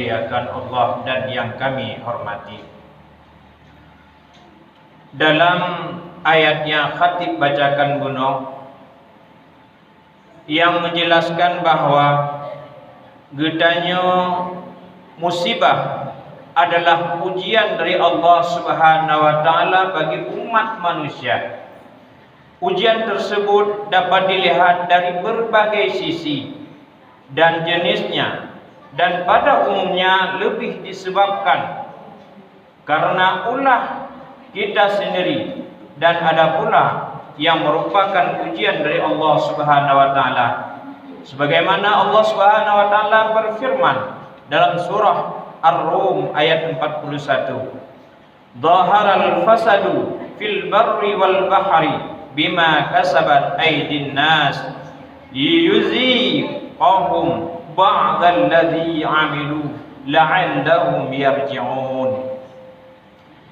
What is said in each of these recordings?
dimuliakan Allah dan yang kami hormati. Dalam ayatnya khatib bacakan gunung yang menjelaskan bahwa gedanya musibah adalah ujian dari Allah Subhanahu wa taala bagi umat manusia. Ujian tersebut dapat dilihat dari berbagai sisi dan jenisnya, dan pada umumnya lebih disebabkan karena ulah kita sendiri, dan ada pula yang merupakan ujian dari Allah Subhanahu wa taala. Sebagaimana Allah Subhanahu wa taala berfirman dalam surah Ar-Rum ayat 41, "Dhaharal fasadu fil barri wal bahri bima kasabat aydin nas liyuziqahum ba'dal ladzi 'amilu la'allahum yarji'un."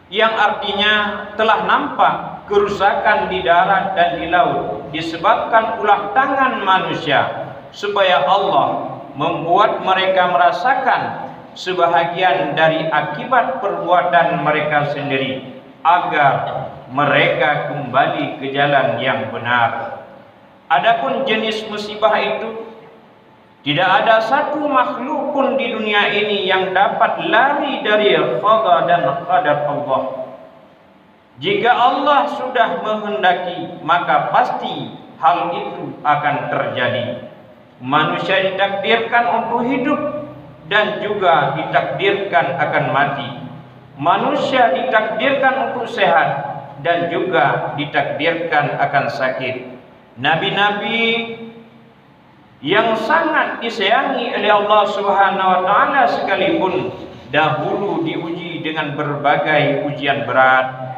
Yang artinya telah nampak kerusakan di darat dan di laut disebabkan ulah tangan manusia, supaya Allah membuat mereka merasakan sebahagian dari akibat perbuatan mereka sendiri, agar mereka kembali ke jalan yang benar. Adapun jenis musibah itu, tidak ada satu makhluk pun di dunia ini yang dapat lari dari qada dan qadar Allah. Jika Allah sudah menghendaki, maka pasti hal itu akan terjadi. Manusia ditakdirkan untuk hidup dan juga ditakdirkan akan mati. Manusia ditakdirkan untuk sehat dan juga ditakdirkan akan sakit. Nabi-nabi yang sangat disayangi oleh Allah Subhanahu wa taala sekalipun dahulu diuji dengan berbagai ujian berat.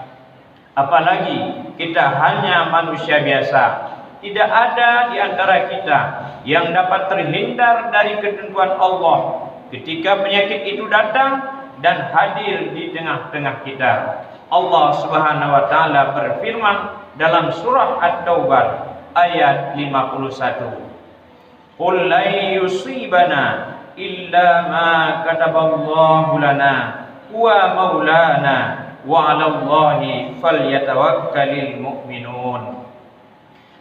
Apalagi kita hanya manusia biasa. Tidak ada di antara kita yang dapat terhindar dari ketentuan Allah ketika penyakit itu datang dan hadir di tengah-tengah kita. Allah Subhanahu wa taala berfirman dalam surah At-Taubah ayat 51, "Qul la yusibana illa ma kataballahu lana wa maulana wa 'alallahi falyatawakkalul mu'minun."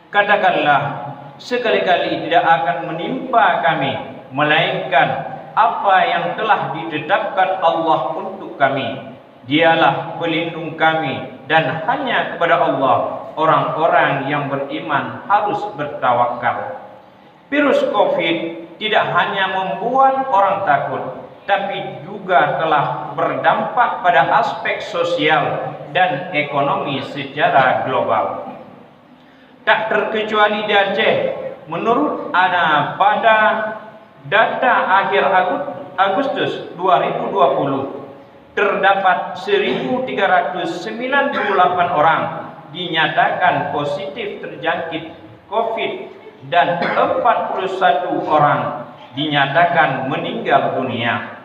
Katakanlah, sekali-kali tidak akan menimpa kami melainkan apa yang telah ditetapkan Allah untuk kami. Dialah pelindung kami, dan hanya kepada Allah orang-orang yang beriman harus bertawakal. Virus COVID tidak hanya membuat orang takut, tapi juga telah berdampak pada aspek sosial dan ekonomi secara global. Tak terkecuali di Aceh, menurut pada data akhir Agustus 2020, terdapat 1.398 orang dinyatakan positif terjangkit COVID dan 41 orang dinyatakan meninggal dunia.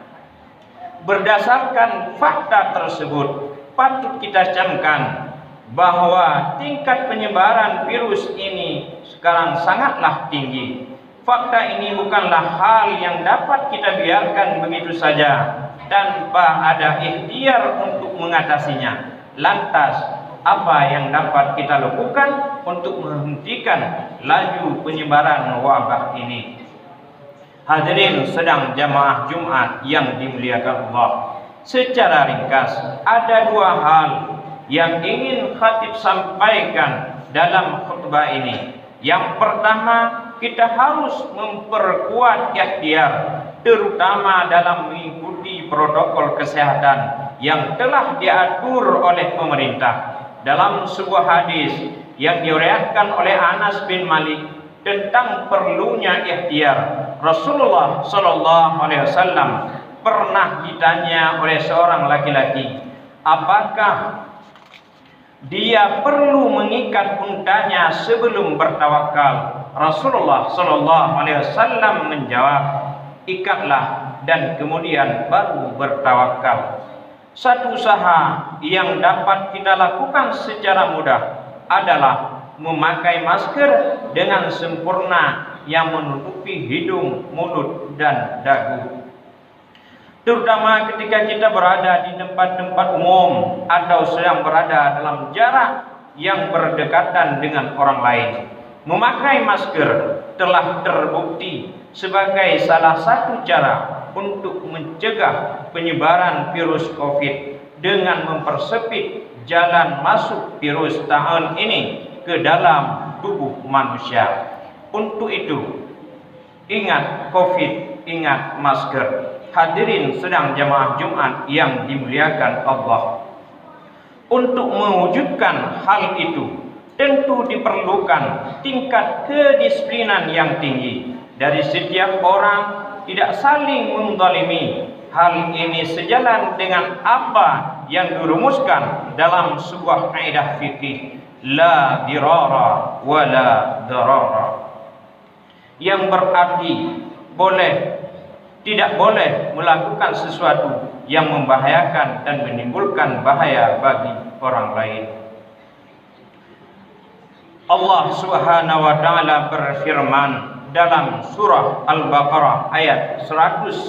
Berdasarkan fakta tersebut, patut kita camkan bahwa tingkat penyebaran virus ini sekarang sangatlah tinggi. Fakta ini bukanlah hal yang dapat kita biarkan begitu saja tanpa ada ikhtiar untuk mengatasinya. Lantas, apa yang dapat kita lakukan untuk menghentikan laju penyebaran wabah ini? Hadirin sedang jamaah Jumat yang dimuliakan Allah, secara ringkas ada dua hal yang ingin khatib sampaikan dalam khutbah ini. Yang pertama, kita harus memperkuat ikhtiar, terutama dalam mengikuti protokol kesehatan yang telah diatur oleh pemerintah. Dalam sebuah hadis yang diriwayatkan oleh Anas bin Malik tentang perlunya ikhtiar, Rasulullah sallallahu alaihi wasallam pernah ditanya oleh seorang laki-laki, apakah dia perlu mengikat untanya sebelum bertawakal? Rasulullah sallallahu alaihi wasallam menjawab, ikatlah dan kemudian baru bertawakal. Satu usaha yang dapat kita lakukan secara mudah adalah memakai masker dengan sempurna yang menutupi hidung, mulut, dan dagu. terutama ketika kita berada di tempat-tempat umum atau sedang berada dalam jarak yang berdekatan dengan orang lain. Memakai masker telah terbukti sebagai salah satu cara untuk mencegah penyebaran virus COVID dengan mempersempit jalan masuk virus tahun ini ke dalam tubuh manusia. Untuk itu, ingat COVID, ingat masker. Hadirin sedang jamaah Jumat yang dimuliakan Allah. Untuk mewujudkan hal itu, tentu diperlukan tingkat kedisiplinan yang tinggi dari setiap orang, tidak saling menzalimi. Hal ini sejalan dengan apa yang dirumuskan dalam sebuah kaidah fikih, la dirara wa la darara, yang berarti tidak boleh melakukan sesuatu yang membahayakan dan menimbulkan bahaya bagi orang lain. Allah Subhanahu wa taala berfirman dalam surah Al-Baqarah ayat 195,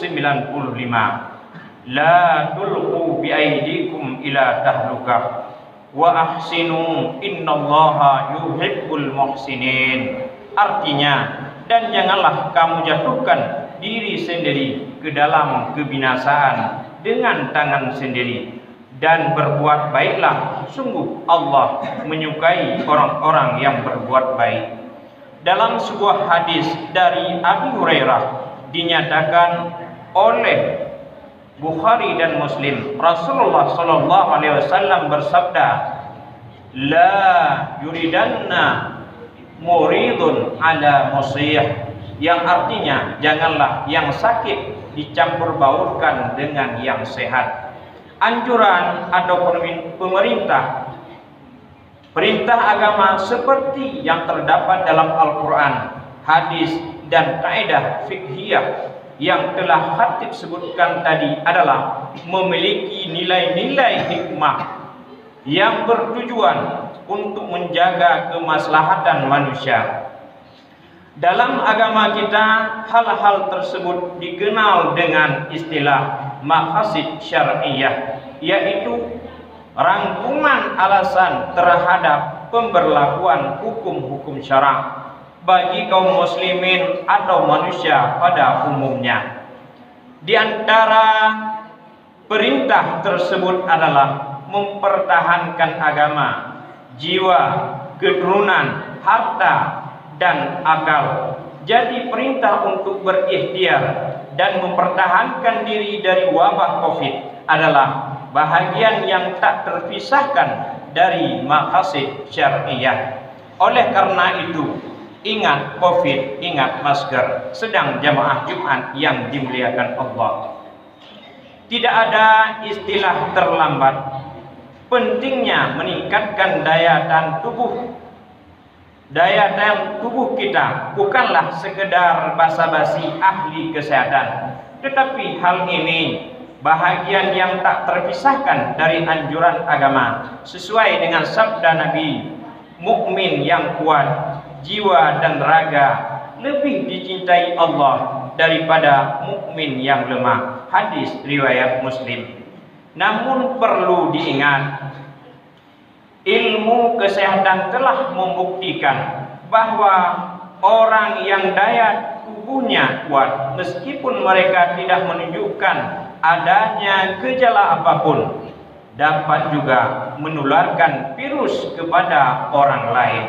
la tulqu biaidikum ila tahlukah wa ahsinu innallaha yuhibbul muhsinin. Artinya, dan janganlah kamu jatuhkan diri sendiri ke dalam kebinasaan dengan tangan sendiri, dan berbuat baiklah, sungguh Allah menyukai orang-orang yang berbuat baik. Dalam sebuah hadis dari Abi Hurairah dinyatakan oleh Bukhari dan Muslim, Rasulullah sallallahu alaihi wasallam bersabda, la yuridanna muridun ala musih, yang artinya janganlah yang sakit dicampur baurkan dengan yang sehat. Anjuran atau perintah agama seperti yang terdapat dalam Al-Quran, hadis, dan kaidah fikhiyah yang telah khatib sebutkan tadi adalah memiliki nilai-nilai hikmah yang bertujuan untuk menjaga kemaslahatan manusia. Dalam agama kita, hal-hal tersebut dikenal dengan istilah maqasid syar'iyyah, yaitu rangkuman alasan terhadap pemberlakuan hukum-hukum syara' bagi kaum muslimin atau manusia pada umumnya. Di antara perintah tersebut adalah mempertahankan agama, jiwa, keturunan, harta, dan akal. Jadi perintah untuk berikhtiar dan mempertahankan diri dari wabah COVID adalah bahagian yang tak terpisahkan dari maqasid syar'iyyah. Oleh karena itu, ingat COVID, ingat masker. Sedang jamaah Jumat yang dimuliakan Allah, tidak ada istilah terlambat. Pentingnya meningkatkan daya tahan tubuh kita bukanlah sekedar basa-basi ahli kesehatan, tetapi hal ini bahagian yang tak terpisahkan dari anjuran agama. Sesuai dengan sabda Nabi, mukmin yang kuat jiwa dan raga lebih dicintai Allah daripada mukmin yang lemah. Hadis riwayat Muslim. Namun perlu diingat, ilmu kesehatan telah membuktikan bahwa orang yang daya tubuhnya kuat, meskipun mereka tidak menunjukkan adanya gejala apapun, dapat juga menularkan virus kepada orang lain.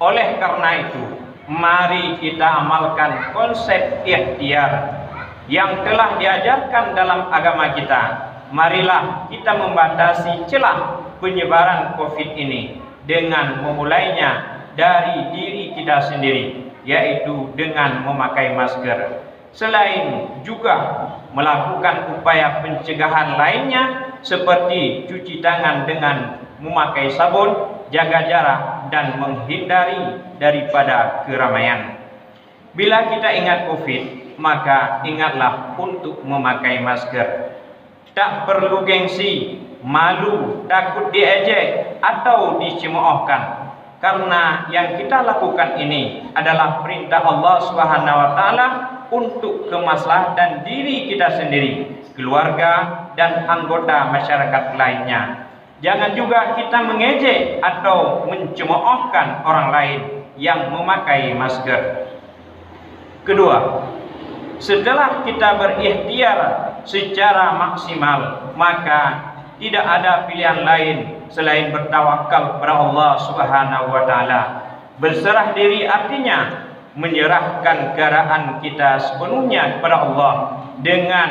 Oleh karena itu, mari kita amalkan konsep ikhtiar yang telah diajarkan dalam agama kita. Marilah kita membatasi celah penyebaran COVID ini dengan memulainya dari diri kita sendiri, yaitu dengan memakai masker. Selain juga melakukan upaya pencegahan lainnya seperti cuci tangan dengan memakai sabun, jaga jarak, dan menghindari daripada keramaian. Bila kita ingat COVID, maka ingatlah untuk memakai masker. Tak perlu gengsi, malu, takut diejek atau dicemoohkan, karena yang kita lakukan ini adalah perintah Allah Subhanahu wa taala untuk kemaslahatan diri kita sendiri, keluarga, dan anggota masyarakat lainnya. Jangan juga kita mengejek atau mencemoohkan orang lain yang memakai masker. Kedua, setelah kita berikhtiar secara maksimal, maka tidak ada pilihan lain selain bertawakal kepada Allah Subhanahu wa taala. Berserah diri artinya menyerahkan keadaan kita sepenuhnya kepada Allah dengan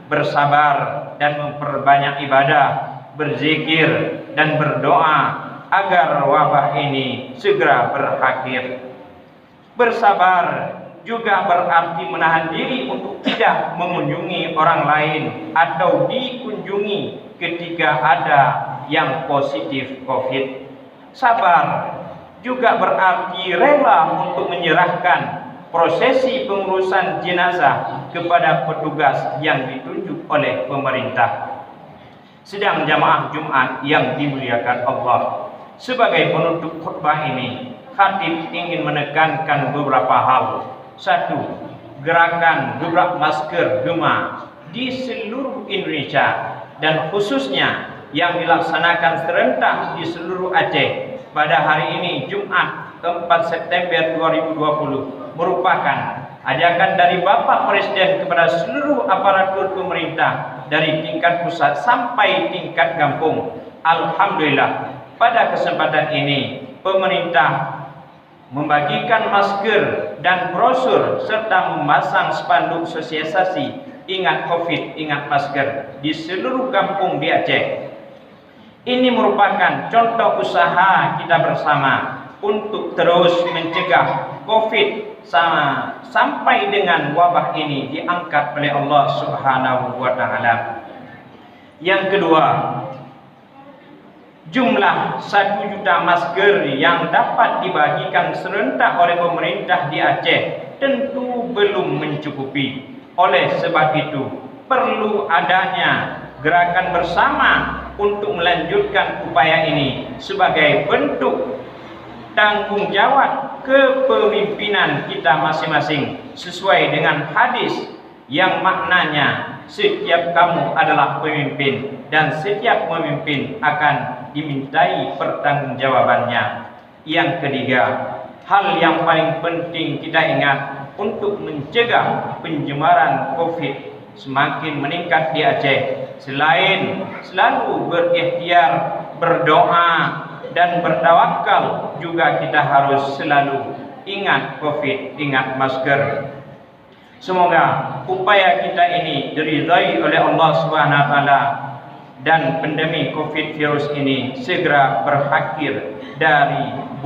bersabar dan memperbanyak ibadah, berzikir dan berdoa agar wabah ini segera berakhir. Bersabar juga berarti menahan diri untuk tidak mengunjungi orang lain atau dikunjungi ketika ada yang positif COVID. Sabar juga berarti rela untuk menyerahkan prosesi pengurusan jenazah kepada petugas yang ditunjuk oleh pemerintah. Sedang jamaah Jumat yang dimuliakan Allah, sebagai penutup khutbah ini, khatib ingin menekankan beberapa hal. Satu, gerakan gebrak masker Gema di seluruh Indonesia dan khususnya yang dilaksanakan serentak di seluruh Aceh pada hari ini Jumat 4 September 2020 merupakan ajakan dari Bapak Presiden kepada seluruh aparatur pemerintah dari tingkat pusat sampai tingkat kampung. Alhamdulillah, pada kesempatan ini pemerintah membagikan masker dan brosur serta memasang spanduk sosialisasi ingat COVID, ingat masker di seluruh kampung di Aceh. Ini merupakan contoh usaha kita bersama untuk terus mencegah COVID sampai dengan wabah ini diangkat oleh Allah Subhanahu wa taala. Yang kedua, jumlah 1 juta masker yang dapat dibagikan serentak oleh pemerintah di Aceh tentu belum mencukupi. Oleh sebab itu, perlu adanya gerakan bersama untuk melanjutkan upaya ini sebagai bentuk tanggung jawab kepemimpinan kita masing-masing sesuai dengan hadis yang maknanya setiap kamu adalah pemimpin dan setiap pemimpin akan dimintai pertanggungjawabannya. Yang ketiga, hal yang paling penting kita ingat untuk mencegah penyebaran COVID semakin meningkat di Aceh. Selain selalu berikhtiar, berdoa dan bertawakal, juga kita harus selalu ingat COVID, ingat masker. Semoga upaya kita ini diridhai oleh Allah Subhanahu wa taala dan pandemi COVID virus ini segera berakhir dari